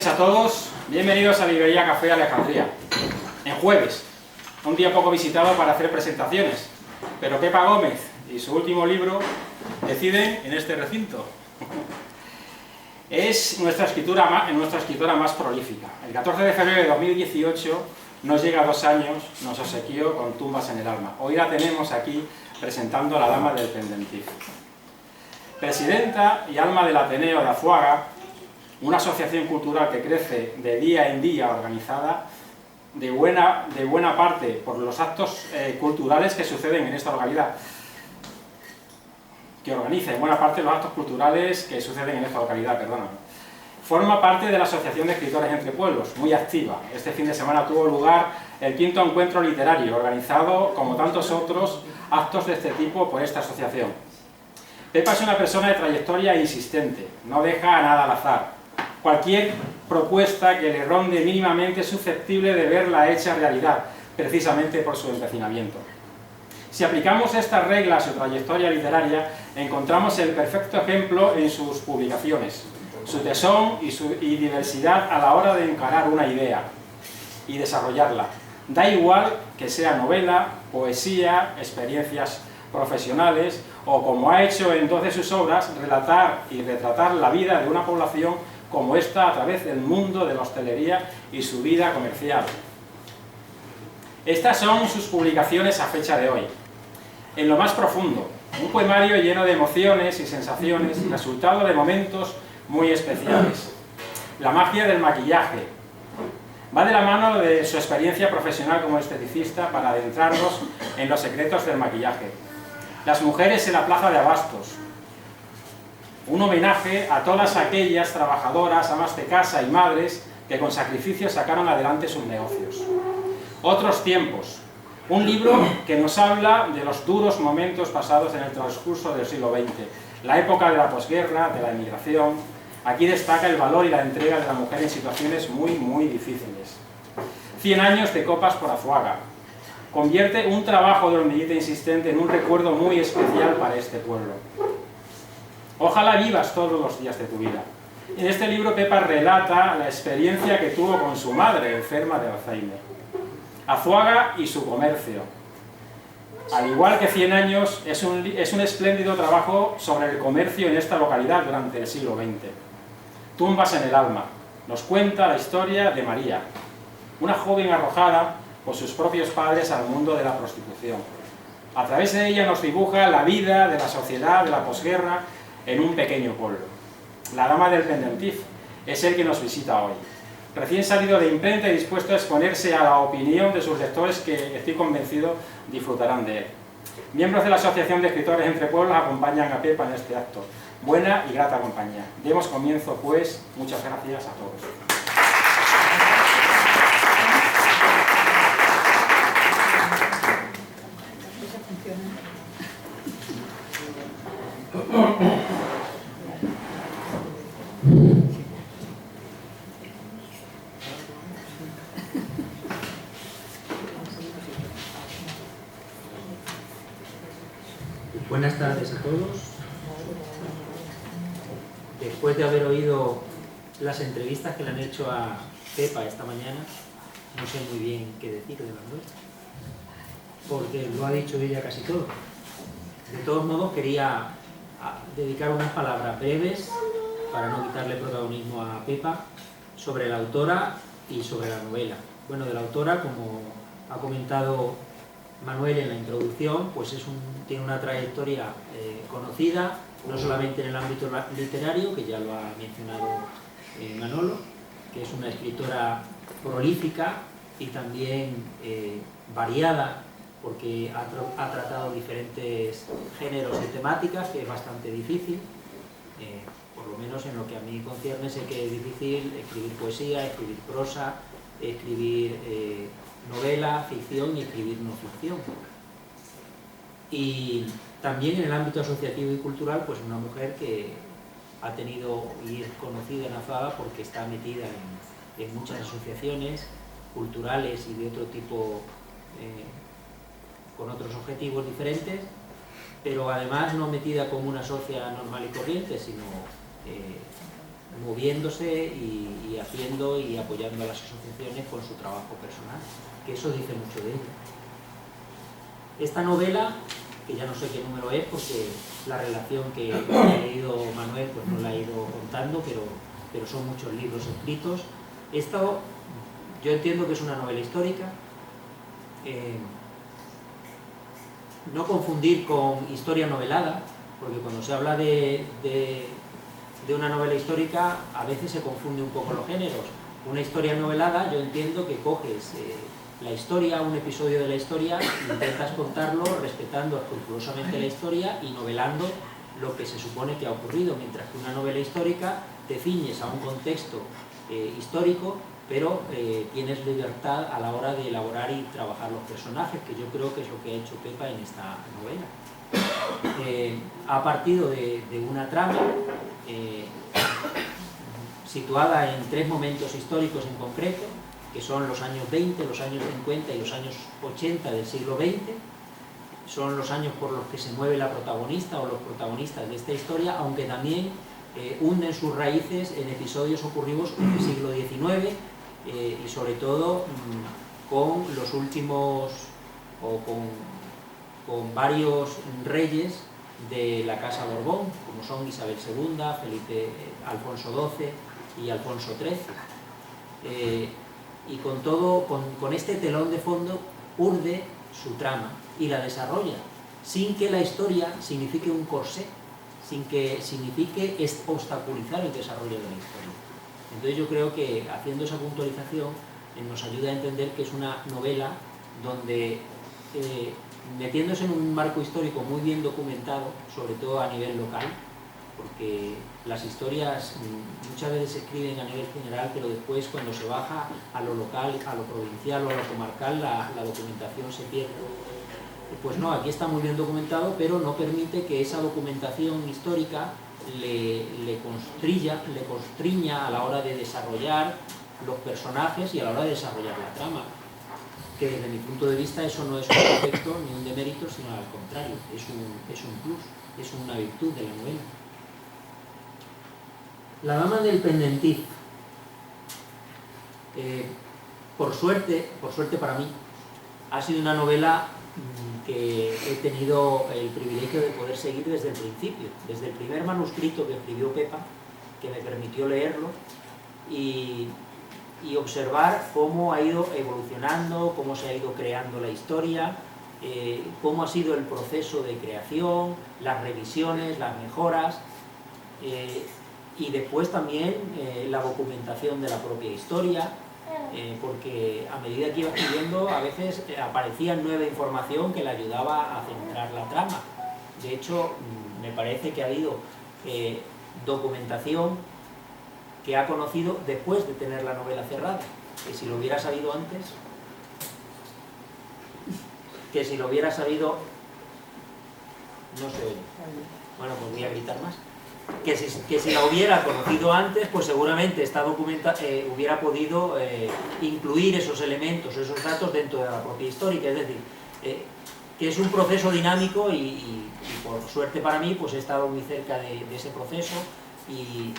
A todos, bienvenidos a Librería Café Alejandría. En jueves, un día poco visitado para hacer presentaciones, pero Pepa Gómez y su último libro deciden en este recinto. Es nuestra escritora más prolífica. El 14 de febrero de 2018 nos llega a 2 años, nos obsequió con Tumbas en el alma. Hoy la tenemos aquí presentando a la Dama del Pendentif. Presidenta y alma del Ateneo de Azuaga, una asociación cultural que crece de día en día, organizada de buena parte por los actos culturales que suceden en esta localidad. Forma parte de la Asociación de Escritores Entre Pueblos, muy activa. Este fin de semana tuvo lugar el 5º encuentro literario, organizado, como tantos otros actos de este tipo, por esta asociación. Pepa es una persona de trayectoria insistente, no deja a nada al azar. Cualquier propuesta que le ronde mínimamente es susceptible de verla hecha realidad, precisamente por su empecinamiento. Si aplicamos estas reglas a su trayectoria literaria, encontramos el perfecto ejemplo en sus publicaciones, su tesón y diversidad a la hora de encarar una idea y desarrollarla. Da igual que sea novela, poesía, experiencias profesionales o, como ha hecho en 2 de sus obras, relatar y retratar la vida de una población como esta a través del mundo de la hostelería y su vida comercial. Estas son sus publicaciones a fecha de hoy. En lo más profundo, un poemario lleno de emociones y sensaciones, resultado de momentos muy especiales. La magia del maquillaje. Va de la mano de su experiencia profesional como esteticista para adentrarnos en los secretos del maquillaje. Las mujeres en la plaza de Abastos. Un homenaje a todas aquellas trabajadoras, amas de casa y madres que con sacrificio sacaron adelante sus negocios. Otros tiempos. Un libro que nos habla de los duros momentos pasados en el transcurso del siglo XX, la época de la posguerra, de la emigración. Aquí destaca el valor y la entrega de la mujer en situaciones muy difíciles. 100 años de copas por Azuaga. Convierte un trabajo de hormiguita insistente en un recuerdo muy especial para este pueblo. Ojalá vivas todos los días de tu vida. En este libro Pepa relata la experiencia que tuvo con su madre, enferma de Alzheimer. Azuaga y su comercio. Al igual que 100 años, es un espléndido trabajo sobre el comercio en esta localidad durante el siglo XX. Tumbas en el alma. Nos cuenta la historia de María, una joven arrojada por sus propios padres al mundo de la prostitución. A través de ella nos dibuja la vida de la sociedad de la posguerra en un pequeño pueblo. La Dama del Pendentif es el que nos visita hoy. Recién salido de imprenta y dispuesto a exponerse a la opinión de sus lectores que, estoy convencido, disfrutarán de él. Miembros de la Asociación de Escritores Entre Pueblos acompañan a Pepa en este acto. Buena y grata compañía. Demos comienzo, pues. Muchas gracias a todos. Buenas tardes a todos. Después de haber oído las entrevistas que le han hecho a Pepa esta mañana, no sé muy bien qué decir de Manuel, porque lo ha dicho ella casi todo. De todos modos, quería dedicar unas palabras breves, para no quitarle protagonismo a Pepa, sobre la autora y sobre la novela. Bueno, de la autora, como ha comentado Manuel en la introducción, pues tiene una trayectoria conocida, no solamente en el ámbito literario, que ya lo ha mencionado Manolo, que es una escritora prolífica y también variada, porque ha tratado diferentes géneros y temáticas, que es bastante difícil, por lo menos en lo que a mí concierne. Sé que es difícil escribir poesía, escribir prosa, escribir novela, ficción y escribir no ficción. Y también en el ámbito asociativo y cultural, pues una mujer que ha tenido y es conocida en Azuaga porque está metida en muchas asociaciones culturales y de otro tipo, con otros objetivos diferentes, pero además no metida como una socia normal y corriente, sino moviéndose y haciendo y apoyando a las asociaciones con su trabajo personal, que eso dice mucho de ella. Esta novela, que ya no sé qué número es, porque la relación que ha leído Manuel pues no la he ido contando, pero son muchos libros escritos. Esto yo entiendo que es una novela histórica, no confundir con historia novelada, porque cuando se habla de una novela histórica a veces se confunde un poco los géneros. Una historia novelada yo entiendo que coges la historia, un episodio de la historia, intentas contarlo respetando escrupulosamente la historia y novelando lo que se supone que ha ocurrido, mientras que una novela histórica te ciñes a un contexto histórico, pero tienes libertad a la hora de elaborar y trabajar los personajes, que yo creo que es lo que ha hecho Pepa en esta novela. Ha partido de una trama situada en 3 momentos históricos en concreto, que son los años 20, los años 50 y los años 80 del siglo XX. Son los años por los que se mueve la protagonista o los protagonistas de esta historia, aunque también hunden sus raíces en episodios ocurridos en el siglo XIX y sobre todo con los últimos o con varios reyes de la Casa Borbón, como son Isabel II, Alfonso XII y Alfonso XIII. Y con este telón de fondo urde su trama y la desarrolla, sin que la historia signifique un corsé, sin que signifique obstaculizar el desarrollo de la historia. Entonces yo creo que haciendo esa puntualización nos ayuda a entender que es una novela donde, metiéndose en un marco histórico muy bien documentado, sobre todo a nivel local, porque las historias muchas veces se escriben a nivel general, pero después cuando se baja a lo local, a lo provincial o a lo comarcal, la documentación se pierde. Pues no, aquí está muy bien documentado, pero no permite que esa documentación histórica le constriña a la hora de desarrollar los personajes y a la hora de desarrollar la trama. Que desde mi punto de vista eso no es un defecto ni un demérito, sino al contrario, es un plus, es una virtud de la novela. La dama del pendentif. Por suerte para mí, ha sido una novela que he tenido el privilegio de poder seguir desde el principio, desde el primer manuscrito que escribió Pepa, que me permitió leerlo y observar cómo ha ido evolucionando, cómo se ha ido creando la historia, cómo ha sido el proceso de creación, las revisiones, las mejoras, y después también la documentación de la propia historia, porque a medida que iba escribiendo a veces aparecía nueva información que le ayudaba a centrar la trama. De hecho, me parece que ha habido documentación que ha conocido después de tener la novela cerrada, que si lo hubiera sabido antes, no se oye. Bueno, pues voy a gritar más. Que si la hubiera conocido antes, pues seguramente esta hubiera podido incluir esos elementos, esos datos dentro de la propia histórica. Es decir, que es un proceso dinámico y por suerte para mí, pues he estado muy cerca de ese proceso y...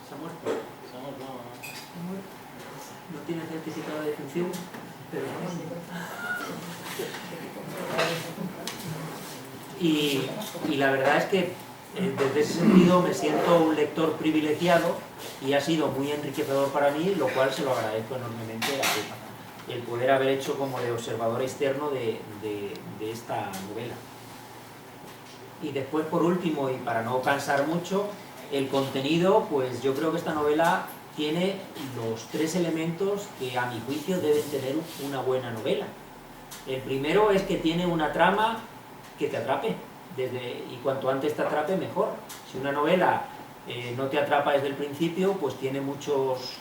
¿Se ha muerto? Se ha muerto. No tiene certificado de defunción, pero y la verdad es que desde ese sentido me siento un lector privilegiado y ha sido muy enriquecedor para mí, lo cual se lo agradezco enormemente a Pepa, el poder haber hecho como de observador externo de esta novela. Y después, por último, y para no cansar mucho, el contenido, pues yo creo que esta novela tiene los 3 elementos que a mi juicio deben tener una buena novela. El primero es que tiene una trama que te atrape, y cuanto antes te atrape mejor. Si una novela no te atrapa desde el principio, pues tiene muchos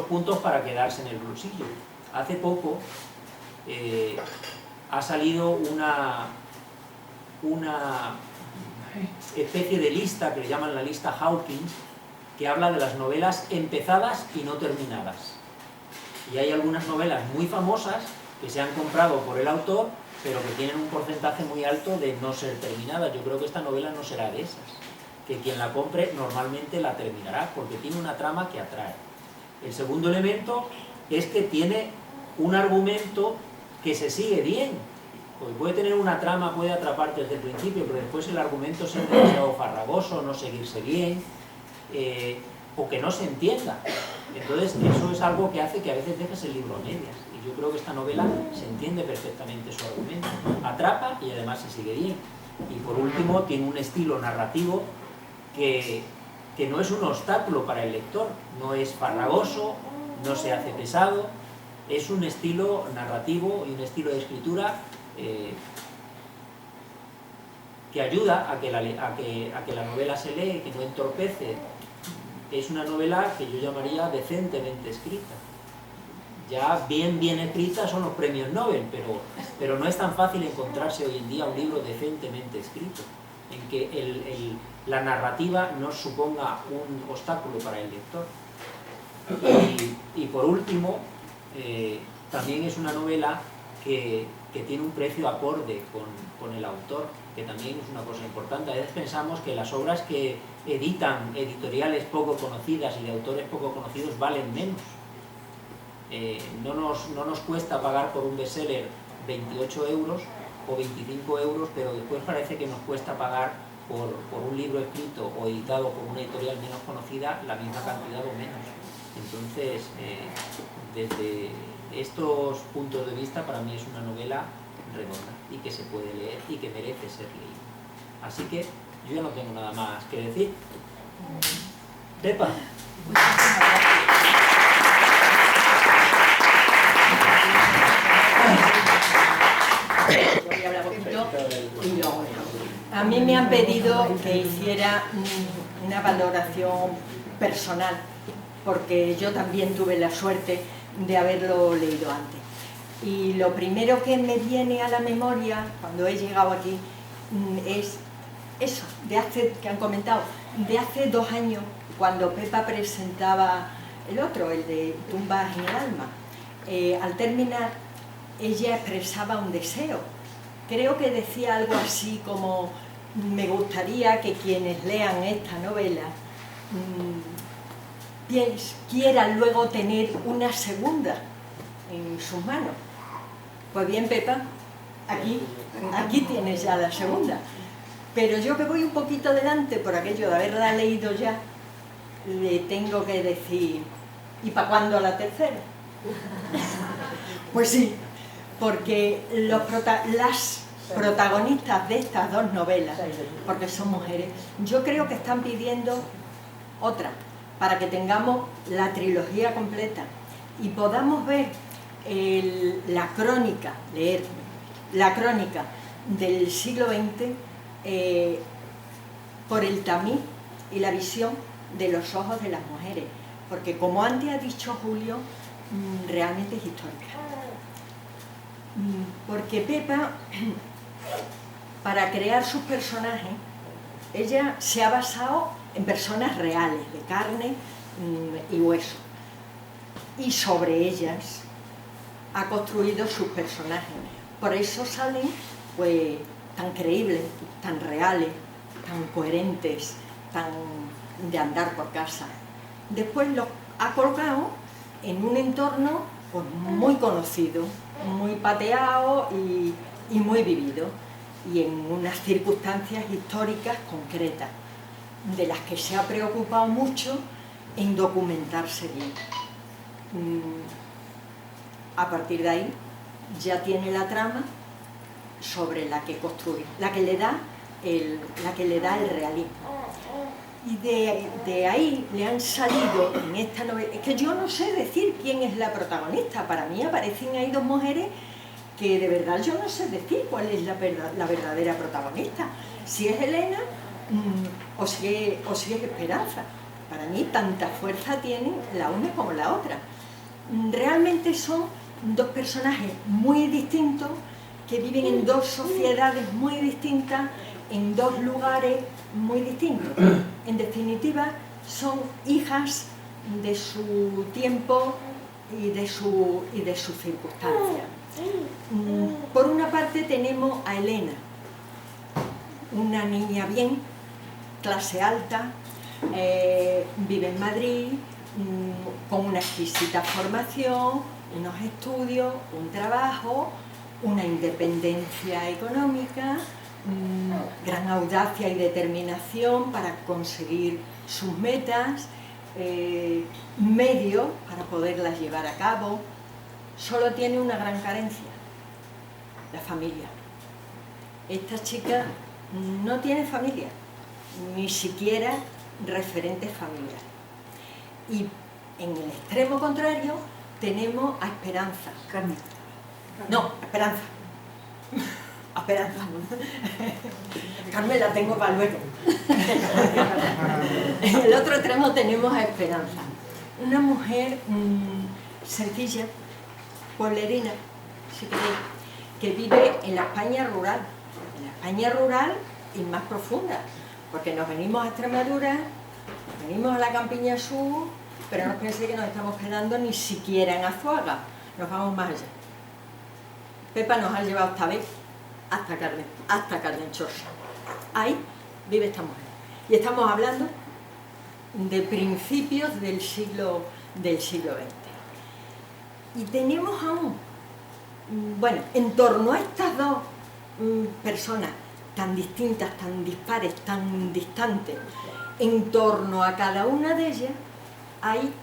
puntos para quedarse en el bolsillo. Hace poco ha salido una especie de lista que le llaman la lista Hawkins, que habla de las novelas empezadas y no terminadas. Y hay algunas novelas muy famosas que se han comprado por el autor, pero que tienen un porcentaje muy alto de no ser terminadas. Yo creo que esta novela no será de esas, que quien la compre normalmente la terminará, porque tiene una trama que atrae. El segundo elemento es que tiene un argumento que se sigue bien, porque puede tener una trama, puede atraparte desde el principio, pero después el argumento ser demasiado farragoso, no seguirse bien, o que no se entienda. Entonces eso es algo que hace que a veces dejes el libro a medias, y yo creo que esta novela se entiende perfectamente su argumento, atrapa y además se sigue bien. Y por último tiene un estilo narrativo que no es un obstáculo para el lector, no es farragoso, no se hace pesado, es un estilo narrativo y un estilo de escritura que ayuda a que la novela se lee, que no entorpece. Es una novela que yo llamaría decentemente escrita. Ya bien escrita son los premios Nobel, pero no es tan fácil encontrarse hoy en día un libro decentemente escrito, en que la narrativa no suponga un obstáculo para el lector. Y por último, también es una novela que tiene un precio acorde con el autor, que también es una cosa importante. A veces pensamos que las obras que editan editoriales poco conocidas y de autores poco conocidos valen menos. No nos cuesta pagar por un bestseller 28 euros o 25 euros, pero después parece que nos cuesta pagar por un libro escrito o editado por una editorial menos conocida la misma cantidad o menos. Entonces, desde estos puntos de vista, para mí es una novela redonda y que se puede leer y que merece ser leída. Así que yo ya no tengo nada más que decir. Pepa. Voy a hablar poquito y luego a mí me han pedido que hiciera una valoración personal, porque yo también tuve la suerte de haberlo leído antes. Y lo primero que me viene a la memoria cuando he llegado aquí es eso, que han comentado, de hace 2 años, cuando Pepa presentaba el otro, el de Tumbas en el alma. Al terminar, ella expresaba un deseo. Creo que decía algo así como: me gustaría que quienes lean esta novela quieran luego tener una segunda en sus manos. Pues bien, Pepa, aquí tienes ya la segunda. Pero yo que voy un poquito delante por aquello de haberla leído ya, le tengo que decir: ¿y para cuándo la tercera? Pues sí, porque las protagonistas de estas 2 novelas, porque son mujeres, yo creo que están pidiendo otra, para que tengamos la trilogía completa y podamos ver leer la crónica del siglo XX por el tamiz y la visión de los ojos de las mujeres, porque como antes ha dicho Julio, realmente es histórica. Porque Pepa, para crear sus personajes, ella se ha basado en personas reales, de carne y hueso, y sobre ellas ha construido sus personajes. Por eso salen pues tan creíbles, tan reales, tan coherentes, tan de andar por casa. Después los ha colocado en un entorno pues muy conocido, muy pateado y muy vivido, y en unas circunstancias históricas concretas, de las que se ha preocupado mucho en documentarse bien. A partir de ahí ya tiene la trama sobre la que construir, la que le da el realismo. Y de ahí le han salido en esta novela, es que yo no sé decir quién es la protagonista. Para mí aparecen ahí 2 mujeres que de verdad yo no sé decir cuál es la verdadera protagonista, si es Elena o si es Esperanza. Para mí tanta fuerza tienen la una como la otra. Realmente son 2 personajes muy distintos, que viven en 2 sociedades muy distintas, en 2 lugares muy distintos. En definitiva, son hijas de su tiempo y de sus circunstancias. Por una parte tenemos a Elena, una niña bien, clase alta, vive en Madrid, con una exquisita formación, unos estudios, un trabajo, una independencia económica, gran audacia y determinación para conseguir sus metas, medios para poderlas llevar a cabo. Solo tiene una gran carencia: la familia. Esta chica no tiene familia, ni siquiera referentes familiares. Y en el extremo contrario tenemos a Esperanza. Carmen. No, Esperanza. A Esperanza. Carmen la tengo para luego. En el otro extremo tenemos a Esperanza. Una mujer sencilla, pueblerina, si queréis, que vive en la España rural. En la España rural y más profunda, porque nos venimos a Extremadura, venimos a la Campiña Sur, pero no pensé que nos estamos quedando ni siquiera en Azuaga, nos vamos más allá. Pepa nos ha llevado esta vez hasta Cardenchosa. Ahí vive esta mujer. Y estamos hablando de principios del siglo XX. Y tenemos aún, bueno, en torno a estas dos personas tan distintas, tan dispares, tan distantes, en torno a cada una de ellas hay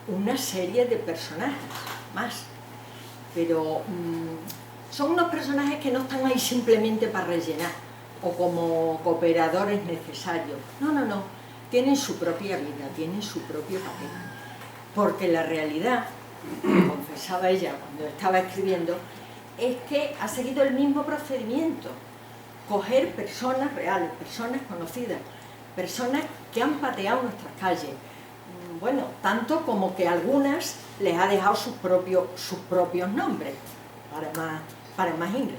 una serie de personajes más, pero son unos personajes que no están ahí simplemente para rellenar o como cooperadores necesarios. No, no, no, tienen su propia vida, tienen su propio papel, porque la realidad, confesaba ella cuando estaba escribiendo, es que ha seguido el mismo procedimiento: coger personas reales, personas conocidas, personas que han pateado nuestras calles, bueno, tanto como que a algunas les ha dejado sus propios nombres, para más Ingrid.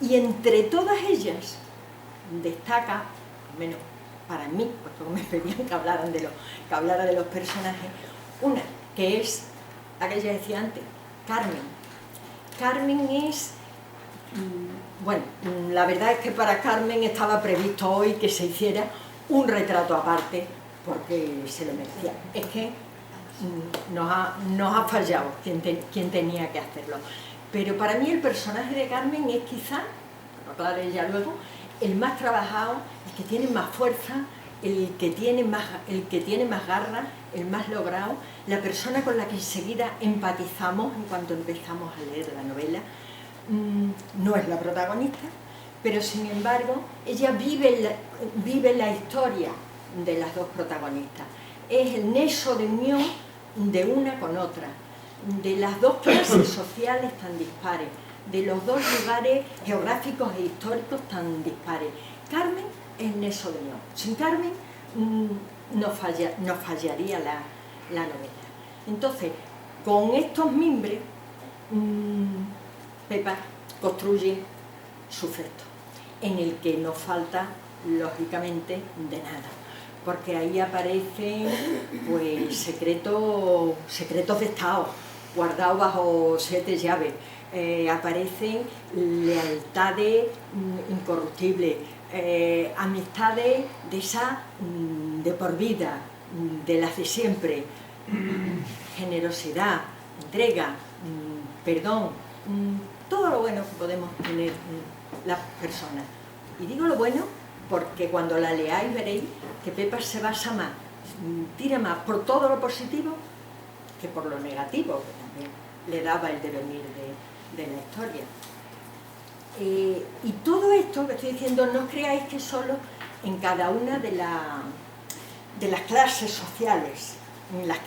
Y entre todas ellas destaca, al menos para mí, porque me pedían que hablara de los personajes, una que es la que ya decía antes, Carmen. Carmen es, bueno, la verdad es que para Carmen estaba previsto hoy que se hiciera un retrato aparte, porque se lo merecía. Es que nos ha fallado quien tenía que hacerlo. Pero para mí el personaje de Carmen es quizá, lo aclararé ya luego, el más trabajado, el que tiene más fuerza, el que tiene más garra, el más logrado, la persona con la que enseguida empatizamos en cuanto empezamos a leer la novela. No es la protagonista, pero sin embargo ella vive la historia de las dos protagonistas. Es el nexo de unión de una con otra, de las dos clases sociales tan dispares, de los dos lugares geográficos e históricos tan dispares. Carmen es el nexo de unión. Sin Carmen nos fallaría la novela. Entonces, con estos mimbres, Pepa construye su feudo, en el que no falta, lógicamente, de nada, porque ahí aparecen pues, secretos de Estado, guardados bajo 7 llaves, aparecen lealtades incorruptibles, amistades de esa de por vida, de las de siempre, generosidad, entrega, perdón, todo lo bueno que podemos tener las personas. Y digo lo bueno porque cuando la leáis veréis que Pepa se basa más, tira más por todo lo positivo que por lo negativo, que también le daba el devenir de la historia. Y todo esto que estoy diciendo, no os creáis que solo en cada una de las clases sociales en las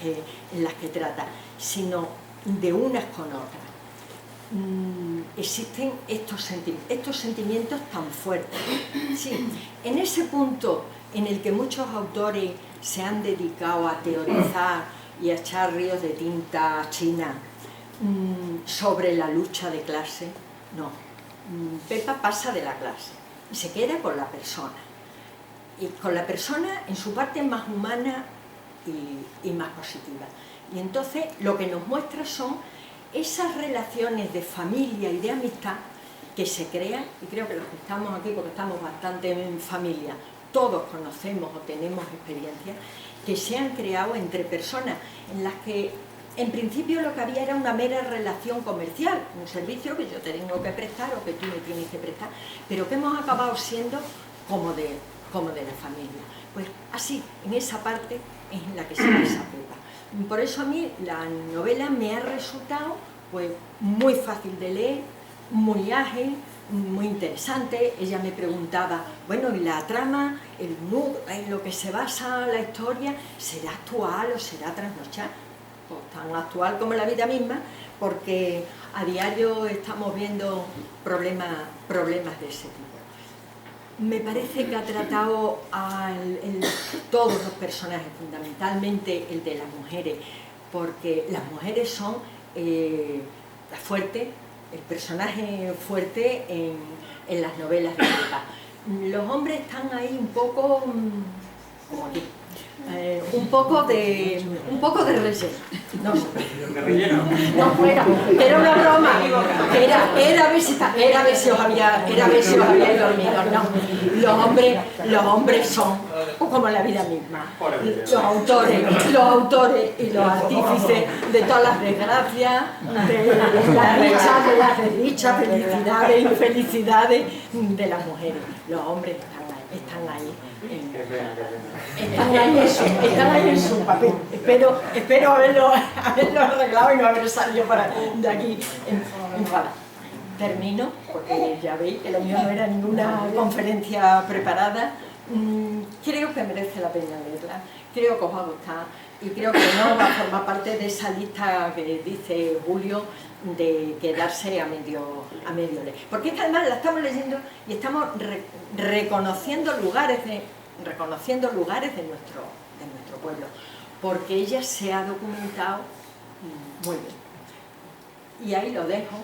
que trata, sino de unas con otras. Existen estos sentimientos tan fuertes. Sí, en ese punto en el que muchos autores se han dedicado a teorizar y a echar ríos de tinta china sobre la lucha de clase, no. Pepa pasa de la clase y se queda con la persona. Y con la persona en su parte más humana y más positiva. Y entonces lo que nos muestra son esas relaciones de familia y de amistad que se crea, y creo que los que estamos aquí, porque estamos bastante en familia, todos conocemos o tenemos experiencias, que se han creado entre personas en las que en principio lo que había era una mera relación comercial, un servicio que yo te tengo que prestar o que tú me tienes que prestar, pero que hemos acabado siendo como de la familia. Pues así, en esa parte es en la que se basa Pepa. Por eso a mí la novela me ha resultado pues muy fácil de leer, muy ágil, muy interesante. Ella me preguntaba, bueno, ¿y la trama, el nudo, en lo que se basa la historia, será actual o será trasnochada? Pues tan actual como la vida misma, porque a diario estamos viendo problemas de ese tipo. Me parece que ha tratado todos los personajes, fundamentalmente el de las mujeres, porque las mujeres son la fuerte, el personaje fuerte en las novelas de Pepa. Los hombres están ahí un poco, como aquí, un poco de relleno. No sé. No, era una broma. Era a ver si os habíais dormido. No. Los hombres son como la vida misma. Los autores y los artífices de todas las desgracias, de las dichas, de las desdichas, felicidades e infelicidades de las mujeres. Los hombres están ahí en su papel. Espero haberlo arreglado y no haber salido de aquí enfadado. Termino, porque ya veis que lo mío no era ninguna conferencia preparada. Creo que merece la pena leerla, creo que os va a gustar y creo que no va a formar parte de esa lista que dice Julio de quedarse a medio leer. Porque es que además la estamos leyendo y estamos reconociendo lugares de nuestro pueblo, porque ella se ha documentado muy bien. Y ahí lo dejo,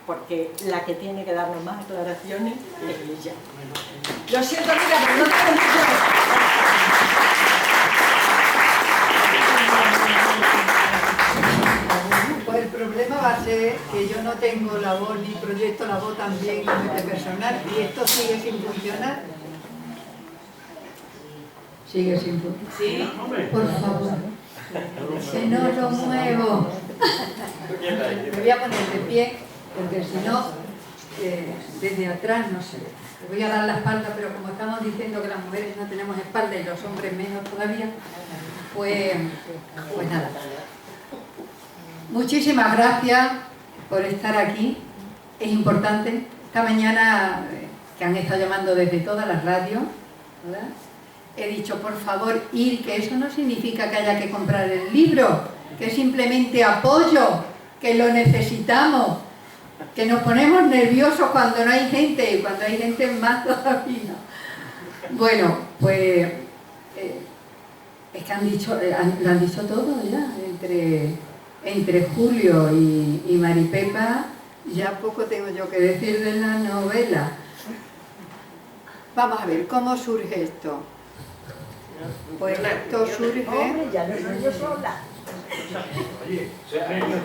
porque la que tiene que darnos más aclaraciones es ella. Lo siento, amiga, pero no tengo mucho. Pues el problema va a ser que yo no tengo la voz ni proyecto la voz también como este personal y esto sigue sin funcionar. Sigue sin funcionar. Sí, por favor. Que no lo muevo. Me voy a poner de pie porque si no, desde atrás no sé. Le voy a dar la espalda, pero como estamos diciendo que las mujeres no tenemos espalda y los hombres menos todavía, pues nada. Muchísimas gracias por estar aquí. Es importante. Esta mañana, que han estado llamando desde todas las radios, ¿verdad?, he dicho, por favor, ir, que eso no significa que haya que comprar el libro, que simplemente apoyo, que lo necesitamos, que nos ponemos nerviosos cuando no hay gente, y cuando hay gente más todavía. Bueno, pues es que lo han dicho todo ya, entre Julio y Maripepa, ya poco tengo yo que decir de la novela. Vamos a ver, ¿cómo surge esto? Pues esto surge... Hombre, ya no soy yo sola. Oye,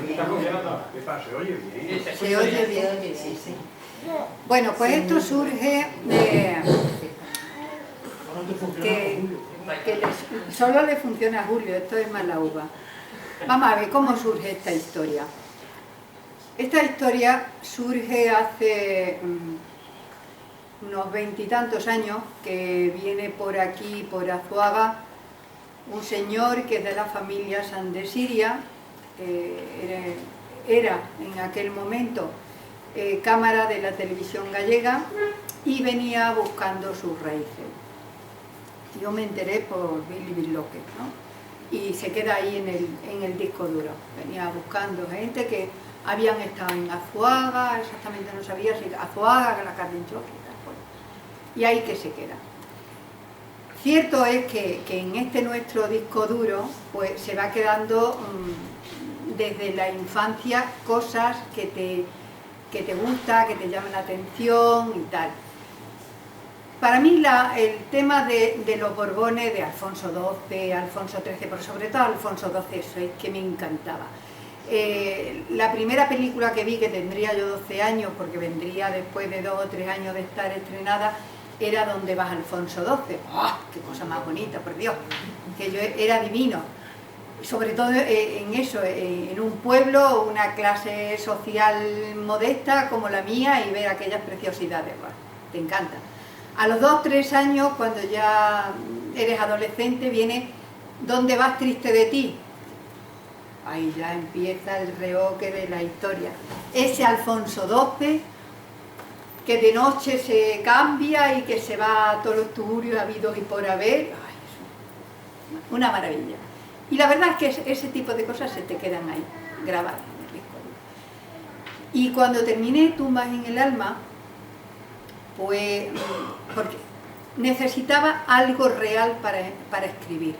¿está funcionando? Pepa, ¿se oye bien? Se oye bien, sí. Bueno, pues esto surge de... solo le funciona a Julio, esto es mala uva. Vamos a ver cómo surge esta historia. Esta historia surge hace unos 20 y tantos años, que viene por aquí, por Azuaga, un señor que es de la familia San de Siria, era en aquel momento cámara de la televisión gallega y venía buscando sus raíces. Yo me enteré por Billy Billoque, ¿no? Y se queda ahí en el disco duro. Venía buscando gente que habían estado en Azuaga, exactamente no sabía si Azuaga, la Cardenchoque, y ahí que se queda. Cierto es que en este nuestro disco duro pues se va quedando desde la infancia cosas que te gusta, que te llaman la atención y tal. Para mí el tema de los Borbones, de Alfonso XII, Alfonso XIII, pero sobre todo Alfonso XII, eso es que me encantaba. La primera película que vi, que tendría yo 12 años, porque vendría después de 2 o 3 años de estar estrenada, era Donde vas, Alfonso XII. ¡Oh, qué cosa más bonita, por Dios! Que yo era divino. Sobre todo en eso, en un pueblo, una clase social modesta como la mía, y ver aquellas preciosidades. Bueno, te encanta. A los 2 o 3 años, cuando ya eres adolescente, viene ¿Dónde vas, triste de ti? Ahí ya empieza el reoque de la historia. Ese Alfonso XII, que de noche se cambia y que se va a todos los tuburios habidos y por haber. Ay, una maravilla. Y la verdad es que ese tipo de cosas se te quedan ahí, grabadas en el disco. Y cuando terminé Tumbas en el alma, pues porque necesitaba algo real para escribir.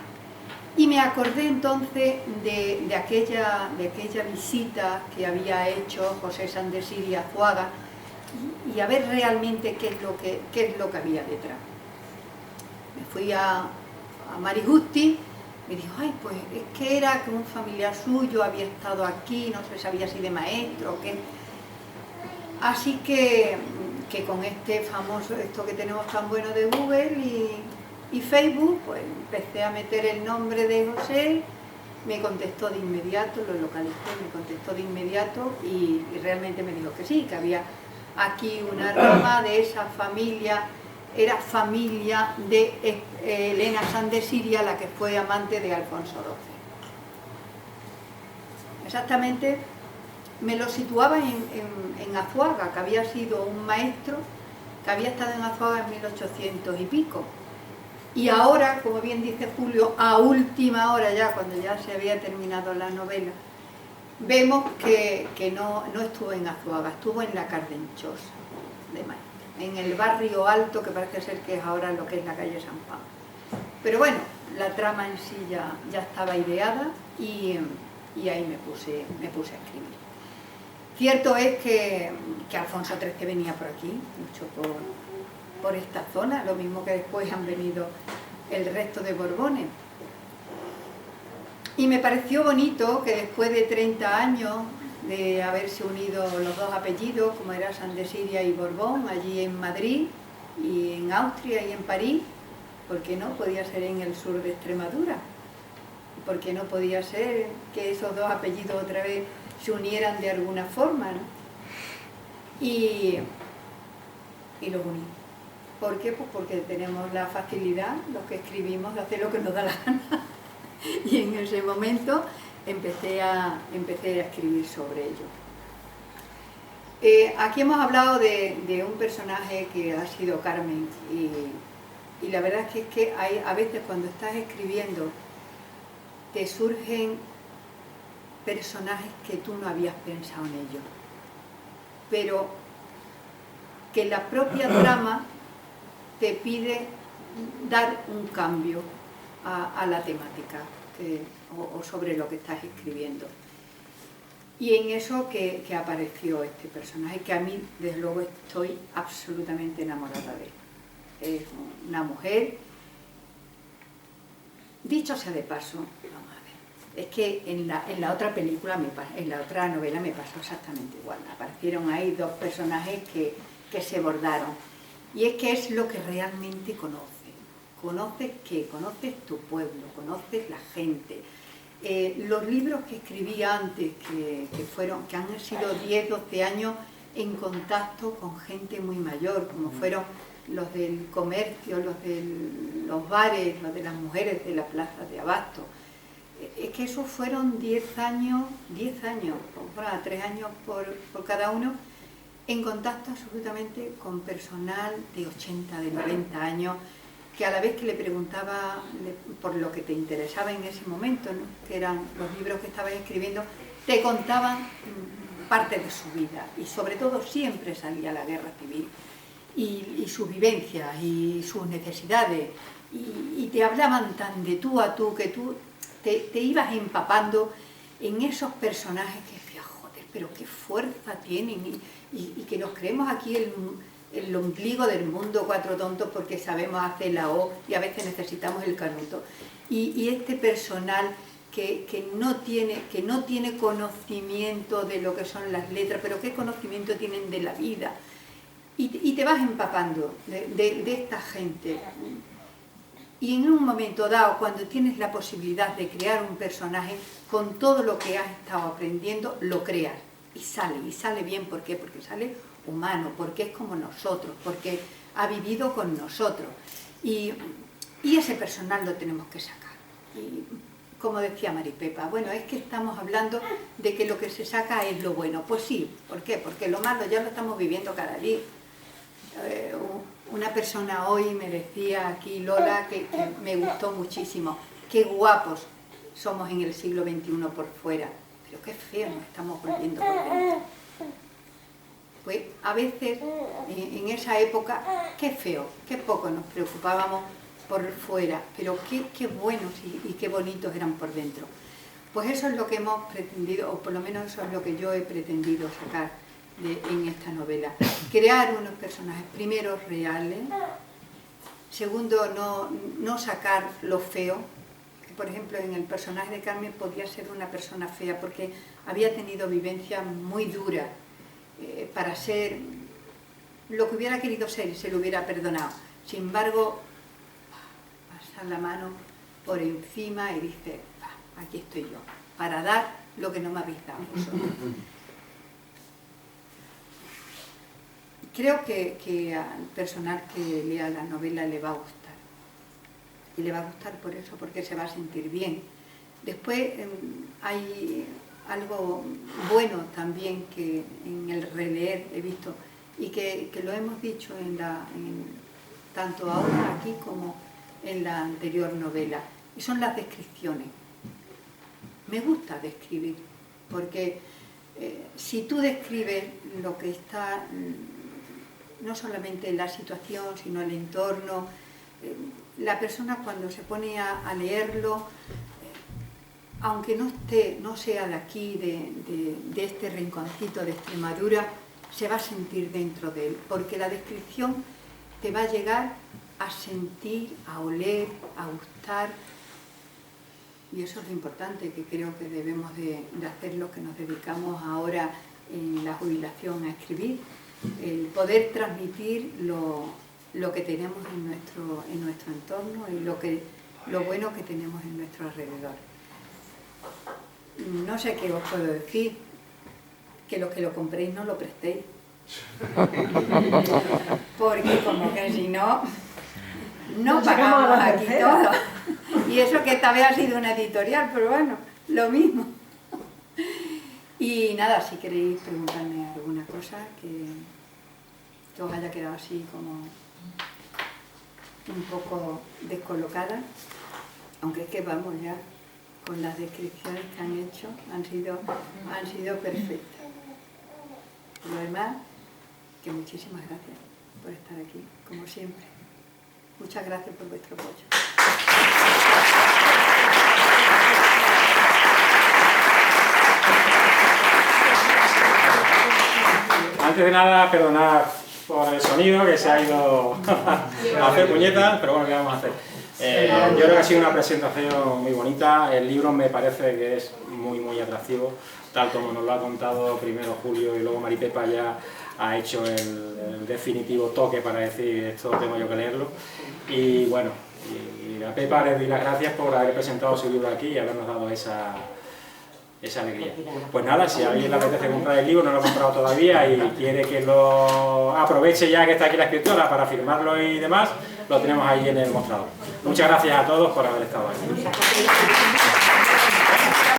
Y me acordé entonces de aquella visita que había hecho José Sandesiria a Azuaga, y a ver realmente qué es lo que había detrás. Me fui a Marigusti, me dijo, ay, pues es que era que un familiar suyo había estado aquí, no se sabía si de maestro o qué. Así que con este famoso, esto que tenemos tan bueno de Google y Facebook, pues empecé a meter el nombre de José, me contestó de inmediato, lo localicé, me contestó de inmediato y realmente me dijo que sí, que había aquí una rama de esa familia, era familia de Elena Sandesiria, la que fue amante de Alfonso XII. Exactamente me lo situaba en Azuaga, que había sido un maestro que había estado en Azuaga en 1800 y pico. Y ahora, como bien dice Julio, a última hora ya, cuando ya se había terminado la novela, vemos que no estuvo en Azuaga, estuvo en la Cardenchosa de Maestre, en el barrio alto, que parece ser que es ahora lo que es la calle San Juan. Pero bueno, la trama en sí ya estaba ideada y ahí me puse a escribir. Cierto es que Alfonso XIII venía por aquí, mucho por esta zona, lo mismo que después han venido el resto de Borbones. Y me pareció bonito que después de 30 años de haberse unido los dos apellidos, como era Sandesiria y Borbón, allí en Madrid y en Austria y en París, ¿por qué no podía ser en el sur de Extremadura? ¿Por qué no podía ser que esos dos apellidos otra vez se unieran de alguna forma, ¿no? Y los uní. ¿Por qué? Pues porque tenemos la facilidad, los que escribimos, de hacer lo que nos da la gana. Y en ese momento empecé a escribir sobre ello. Aquí hemos hablado de un personaje que ha sido Carmen, y la verdad es que hay, a veces cuando estás escribiendo te surgen personajes que tú no habías pensado en ellos, pero que la propia trama te pide dar un cambio a la temática o sobre lo que estás escribiendo. Y en eso que apareció este personaje, que a mí desde luego estoy absolutamente enamorada de él. Es una mujer, dicho sea de paso, vamos a ver, es que en la otra película, en la otra novela me pasó exactamente igual. Aparecieron ahí dos personajes que se bordaron. Y es que es lo que realmente conoces. ¿Conoces qué? Conoces tu pueblo, conoces la gente. Los libros que escribí antes, que han sido 10, 12 años en contacto con gente muy mayor, como fueron los del comercio, los de los bares, los de las mujeres de la plaza de Abasto. Es que esos fueron 10 años, bueno, 3 años por cada uno, en contacto absolutamente con personal de 80, de 90 años, que a la vez que le preguntaba por lo que te interesaba en ese momento, ¿no?, que eran los libros que estabas escribiendo, te contaban parte de su vida, y sobre todo siempre salía la guerra civil y sus vivencias y sus necesidades, y te hablaban tan de tú a tú que tú te ibas empapando en esos personajes que decías, joder, pero qué fuerza tienen, y que nos creemos aquí el ombligo del mundo, cuatro tontos, porque sabemos hacer la O y a veces necesitamos el canuto. Y este personal que no tiene conocimiento de lo que son las letras, pero qué conocimiento tienen de la vida. Y te vas empapando de esta gente. Y en un momento dado, cuando tienes la posibilidad de crear un personaje, con todo lo que has estado aprendiendo, lo creas. Y sale bien. ¿Por qué? Porque sale humano, porque es como nosotros, porque ha vivido con nosotros. Y ese personal lo tenemos que sacar. Y como decía Maripepa, bueno, es que estamos hablando de que lo que se saca es lo bueno. Pues sí, ¿por qué? Porque lo malo ya lo estamos viviendo cada día. Una persona hoy me decía aquí, Lola, que me gustó muchísimo, qué guapos somos en el siglo XXI por fuera, pero qué feo nos estamos volviendo por dentro. Pues a veces, en esa época, qué feo, qué poco nos preocupábamos por fuera, pero qué buenos y qué bonitos eran por dentro. Pues eso es lo que hemos pretendido, o por lo menos eso es lo que yo he pretendido sacar en esta novela. Crear unos personajes, primero, reales. Segundo, no sacar lo feo. Por ejemplo, en el personaje de Carmen podía ser una persona fea porque había tenido vivencias muy duras para ser lo que hubiera querido ser y se lo hubiera perdonado. Sin embargo, pasar la mano por encima y dice, aquí estoy yo, para dar lo que no me habéis dado vosotros. Creo que al personal que lea la novela le va a gustar. Y le va a gustar por eso, porque se va a sentir bien. Después hay algo bueno también que en el releer he visto y que lo hemos dicho tanto ahora aquí como en la anterior novela, y son las descripciones. Me gusta describir, porque si tú describes lo que está, no solamente la situación, sino el entorno, la persona cuando se pone a leerlo, aunque no sea de aquí, de este rinconcito de Extremadura, se va a sentir dentro de él, porque la descripción te va a llegar a sentir, a oler, a gustar, y eso es lo importante que creo que debemos de hacer los que nos dedicamos ahora en la jubilación a escribir, el poder transmitir lo que tenemos en nuestro entorno y lo bueno que tenemos en nuestro alrededor. No sé qué os puedo decir, que los que lo compréis no lo prestéis, porque como que si no pagamos aquí todo. Y eso que esta vez ha sido una editorial, pero bueno, lo mismo. Y nada, si queréis preguntarme alguna cosa que os haya quedado así como un poco descolocada, aunque es que vamos ya con las descripciones que han hecho, han sido perfectas. Por lo demás, que muchísimas gracias por estar aquí, como siempre. Muchas gracias por vuestro apoyo. Antes de nada, perdonad por el sonido que se ha ido a hacer puñetas, pero bueno, ¿qué vamos a hacer? Yo creo que ha sido una presentación muy bonita. El libro me parece que es muy atractivo, tal como nos lo ha contado primero Julio y luego Maripepa ya ha hecho el definitivo toque para decir esto tengo yo que leerlo. Y bueno, y a Pepa le doy las gracias por haber presentado su libro aquí y habernos dado esa alegría. Pues nada, si a alguien le apetece comprar el libro, no lo ha comprado todavía y quiere que lo aproveche ya que está aquí la escritora para firmarlo y demás, lo tenemos ahí en el mostrador. Muchas gracias a todos por haber estado aquí.